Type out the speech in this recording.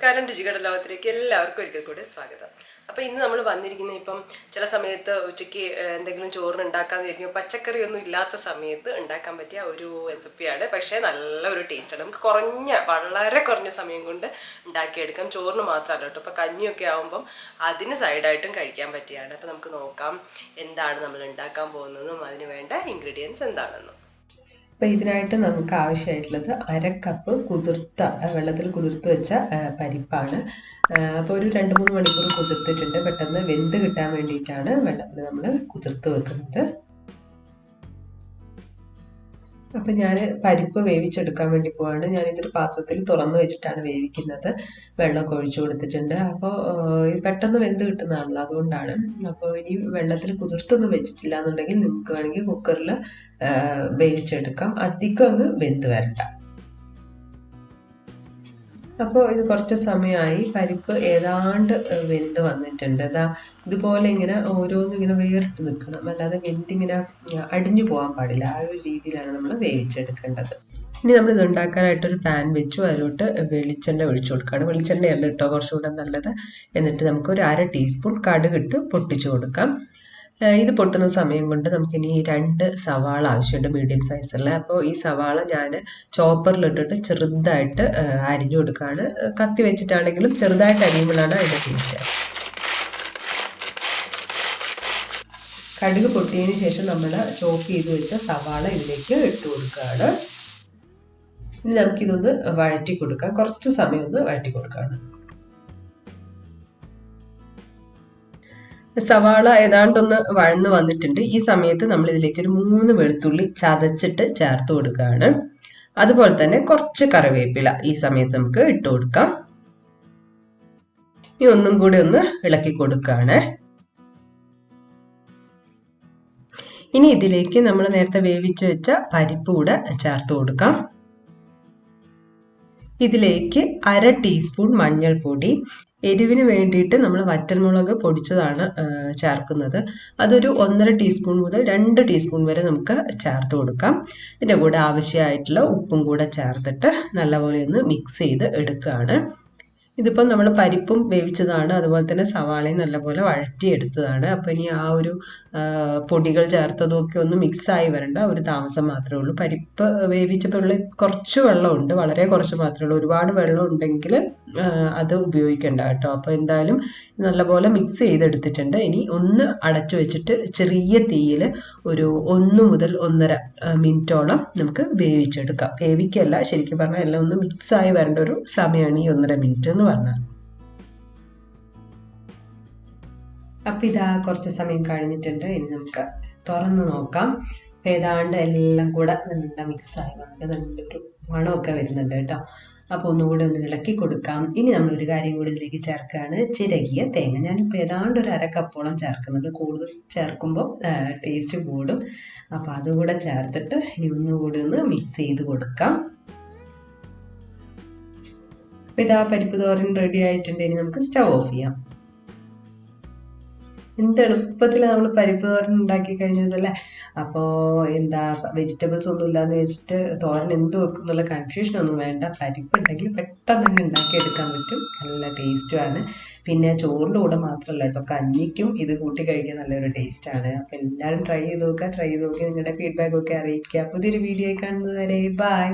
നമസ്കാരം, രുചികട ലോകത്തിലേക്ക് എല്ലാവർക്കും ഒരിക്കൽ കൂടി സ്വാഗതം. അപ്പോൾ ഇന്ന് നമ്മൾ വന്നിരിക്കുന്നത് ഇപ്പം ചില സമയത്ത് ഉച്ചയ്ക്ക് എന്തെങ്കിലും ചോറിന് ഉണ്ടാക്കാൻ വിചാരിക്കും, പച്ചക്കറി ഒന്നും ഇല്ലാത്ത സമയത്ത് ഉണ്ടാക്കാൻ പറ്റിയ ഒരു റെസിപ്പിയാണ്. പക്ഷേ നല്ലൊരു ടേസ്റ്റാണ്. നമുക്ക് വളരെ കുറഞ്ഞ സമയം കൊണ്ട് ഉണ്ടാക്കിയെടുക്കാം. ചോറിന് മാത്രമല്ല കേട്ടോ, ഇപ്പോൾ കഞ്ഞിയൊക്കെ ആകുമ്പം അതിന് സൈഡായിട്ടും കഴിക്കാൻ പറ്റിയാണ്. അപ്പോൾ നമുക്ക് നോക്കാം എന്താണ് നമ്മൾ ഉണ്ടാക്കാൻ പോകുന്നതെന്നും അതിന് വേണ്ട ഇൻഗ്രീഡിയൻസ് എന്താണെന്നും. അപ്പോൾ ഇതിനായിട്ട് നമുക്ക് ആവശ്യമായിട്ടുള്ളത് 1/2 കപ്പ് വെള്ളത്തിൽ കുതിർത്ത് വെച്ച പരിപ്പാണ്. അപ്പോൾ ഒരു 2-3 മണിക്കൂർ കുതിർത്തിട്ടുണ്ട്. പെട്ടെന്ന് വെന്ത് കിട്ടാൻ വേണ്ടിയിട്ടാണ് വെള്ളത്തിൽ നമ്മൾ കുതിർത്ത് വെക്കുന്നത്. അപ്പം ഞാൻ പരിപ്പ് വേവിച്ചെടുക്കാൻ വേണ്ടി പോവാണ്. ഞാനിതൊരു പാത്രത്തിൽ തുറന്ന് വെച്ചിട്ടാണ് വേവിക്കുന്നത്. വെള്ളമൊക്കെ ഒഴിച്ചു കൊടുത്തിട്ടുണ്ട്. അപ്പോൾ ഇത് പെട്ടെന്ന് വെന്ത് കിട്ടുന്നതാണല്ലോ, അതുകൊണ്ടാണ്. അപ്പോൾ ഇനി വെള്ളത്തിൽ കുതിർത്തൊന്നും വെച്ചിട്ടില്ല എന്നുണ്ടെങ്കിൽ നിങ്ങൾക്ക് വേണമെങ്കിൽ കുക്കറിൽ വേവിച്ചെടുക്കാം. അധികം അങ്ങ് വെന്ത് വരണ്ട. അപ്പോൾ ഇത് കുറച്ച് സമയമായി, പരിപ്പ് ഏതാണ്ട് വെന്ത് വന്നിട്ടുണ്ട്. ഇതുപോലെ ഇങ്ങനെ ഓരോന്നും ഇങ്ങനെ വേറിട്ട് നിൽക്കണം, അല്ലാതെ വെന്തിങ്ങനെ അടിഞ്ഞു പോകാൻ പാടില്ല. ആ ഒരു രീതിയിലാണ് നമ്മൾ വേവിച്ചെടുക്കേണ്ടത്. ഇനി നമ്മൾ ഇത് ഉണ്ടാക്കാനായിട്ടൊരു പാൻ വെച്ചു. അതിലോട്ട് വെളിച്ചെണ്ണ ഒഴിച്ചു കൊടുക്കുകയാണ്. വെളിച്ചെണ്ണയല്ല കേട്ടോ കുറച്ചുകൂടെ നല്ലത്. എന്നിട്ട് നമുക്കൊരു 1/2 ടീസ്പൂൺ കടുകിട്ട് പൊട്ടിച്ചു കൊടുക്കാം. ഇത് പൊട്ടുന്ന സമയം കൊണ്ട് നമുക്കിനി 2 സവാള ആവശ്യമുണ്ട്, മീഡിയം സൈസുള്ള. അപ്പോൾ ഈ സവാള ഞാൻ ചോപ്പറിലിട്ടിട്ട് ചെറുതായിട്ട് അരിഞ്ഞു കൊടുക്കുകയാണ്. കത്തി വെച്ചിട്ടാണെങ്കിലും ചെറുതായിട്ട് അരിയുമ്പോഴാണ് അതിൻ്റെ ടേസ്റ്റ്. കടുക് പൊട്ടിയതിന് ശേഷം നമ്മൾ ചോപ്പ് ചെയ്ത് വെച്ച സവാള ഇതിലേക്ക് ഇട്ട് കൊടുക്കുകയാണ്. ഇനി നമുക്കിതൊന്ന് വഴറ്റി കൊടുക്കാം. കുറച്ച് സമയം ഒന്ന് വഴറ്റി കൊടുക്കുകയാണ്. സവാള ഏതാണ്ടൊന്ന് വഴന്ന് വന്നിട്ടുണ്ട്. ഈ സമയത്ത് നമ്മൾ ഇതിലേക്ക് ഒരു 3 വെളുത്തുള്ളി ചതച്ചിട്ട് ചേർത്ത് കൊടുക്കുകയാണ്. അതുപോലെ തന്നെ കുറച്ച് കറിവേപ്പില ഈ സമയത്ത് നമുക്ക് ഇട്ട് കൊടുക്കാം. ഇനി ഒന്നും കൂടി ഒന്ന് ഇളക്കി കൊടുക്കുകയാണ്. ഇനി ഇതിലേക്ക് നമ്മൾ നേരത്തെ വേവിച്ച് വെച്ച പരിപ്പ് കൂടെ ചേർത്ത് കൊടുക്കാം. ഇതിലേക്ക് 1/2 ടീസ്പൂൺ മഞ്ഞൾപ്പൊടി, എരിവിന് വേണ്ടിയിട്ട് നമ്മൾ വറ്റൽമുളക് പൊടിച്ചതാണ് ചേർക്കുന്നത്. അതൊരു 1.5 ടീസ്പൂൺ മുതൽ 2 ടീസ്പൂൺ വരെ നമുക്ക് ചേർത്ത് കൊടുക്കാം. ഇതിൻ്റെ കൂടെ ആവശ്യമായിട്ടുള്ള ഉപ്പും കൂടെ ചേർത്തിട്ട് നല്ലപോലെ ഒന്ന് മിക്സ് ചെയ്ത് എടുക്കുകയാണ്. ഇതിപ്പം നമ്മൾ പരിപ്പും വേവിച്ചതാണ്, അതുപോലെ തന്നെ സവാളയും നല്ലപോലെ വഴറ്റിയെടുത്തതാണ്. അപ്പോൾ ഇനി ആ ഒരു പൊടികൾ ചേർത്തതൊക്കെ ഒന്ന് മിക്സായി വരേണ്ട ഒരു താമസം മാത്രമേ ഉള്ളൂ. പരിപ്പ് വേവിച്ചപ്പോൾ കുറച്ച് വെള്ളമുണ്ട്, വളരെ കുറച്ച് മാത്രമേ ഉള്ളൂ. ഒരുപാട് വെള്ളം ഉണ്ടെങ്കിൽ അത് ഉപയോഗിക്കേണ്ട കേട്ടോ. അപ്പോൾ എന്തായാലും നല്ലപോലെ മിക്സ് ചെയ്തെടുത്തിട്ടുണ്ട്. ഇനി ഒന്ന് അടച്ചു വെച്ചിട്ട് ചെറിയ തീയിൽ ഒരു 1 മുതൽ 1.5 മിനിറ്റോളം നമുക്ക് വേവിച്ചെടുക്കാം. വേവിക്കല്ല, ശരിക്കും പറഞ്ഞാൽ എല്ലാം ഒന്ന് മിക്സായി വരേണ്ട ഒരു സമയമാണ് ഈ 1.5 മിനിറ്റ് എന്ന് പറഞ്ഞാൽ. അപ്പം ഇതാ കുറച്ച് സമയം കഴിഞ്ഞിട്ടുണ്ട്. ഇനി നമുക്ക് തുറന്ന് നോക്കാം. അപ്പം ഏതാണ്ട് എല്ലാം കൂടെ നല്ല മിക്സായി വന്നിട്ട് നല്ലൊരു മണമൊക്കെ വരുന്നുണ്ട് കേട്ടോ. അപ്പോൾ ഒന്നുകൂടി ഒന്ന് ഇളക്കി കൊടുക്കാം. ഇനി നമ്മളൊരു കാര്യം കൂടി ഇതിലേക്ക് ചേർക്കുകയാണ്, ചിരകിയ തേങ്ങ. ഞാനിപ്പോൾ ഏതാണ്ട് ഒരു 1/2 കപ്പോളം ചേർക്കുന്നുണ്ട്. കൂടുതൽ ചേർക്കുമ്പോൾ ടേസ്റ്റ് കൂടും. അപ്പോൾ അതുകൂടെ ചേർത്തിട്ട് ഇനി ഒന്നുകൂടി ഒന്ന് മിക്സ് ചെയ്ത് കൊടുക്കാം. അപ്പോൾ ഇതാ പരിപ്പ് തോരൻ റെഡി ആയിട്ടുണ്ട്. ഇനി നമുക്ക് സ്റ്റവ് ഓഫ് ചെയ്യാം. എന്ത് എളുപ്പത്തിൽ നമ്മൾ പരിപ്പ് തോരൻ ഉണ്ടാക്കി കഴിഞ്ഞതല്ലേ. അപ്പോൾ വെജിറ്റബിൾസ് ഒന്നും ഇല്ലാന്ന് വെച്ചിട്ട് തോരൻ എന്ത് വെക്കും എന്നുള്ള കൺഫ്യൂഷനൊന്നും വേണ്ട. പരിപ്പ് ഉണ്ടെങ്കിൽ പെട്ടെന്ന് തന്നെ ഉണ്ടാക്കിയെടുക്കാൻ പറ്റും. നല്ല ടേസ്റ്റുമാണ്. പിന്നെ ചോറിൻ്റെ കൂടെ മാത്രമല്ല കേട്ടോ, കഞ്ഞിക്കും ഇത് കൂട്ടി കഴിക്കാൻ നല്ലൊരു ടേസ്റ്റാണ്. അപ്പോൾ എല്ലാവരും ട്രൈ ചെയ്ത് നോക്കി നിങ്ങളുടെ ഫീഡ്ബാക്കൊക്കെ അറിയിക്കുക. പുതിയൊരു വീഡിയോ കാണുന്നത് വരെ ബൈ.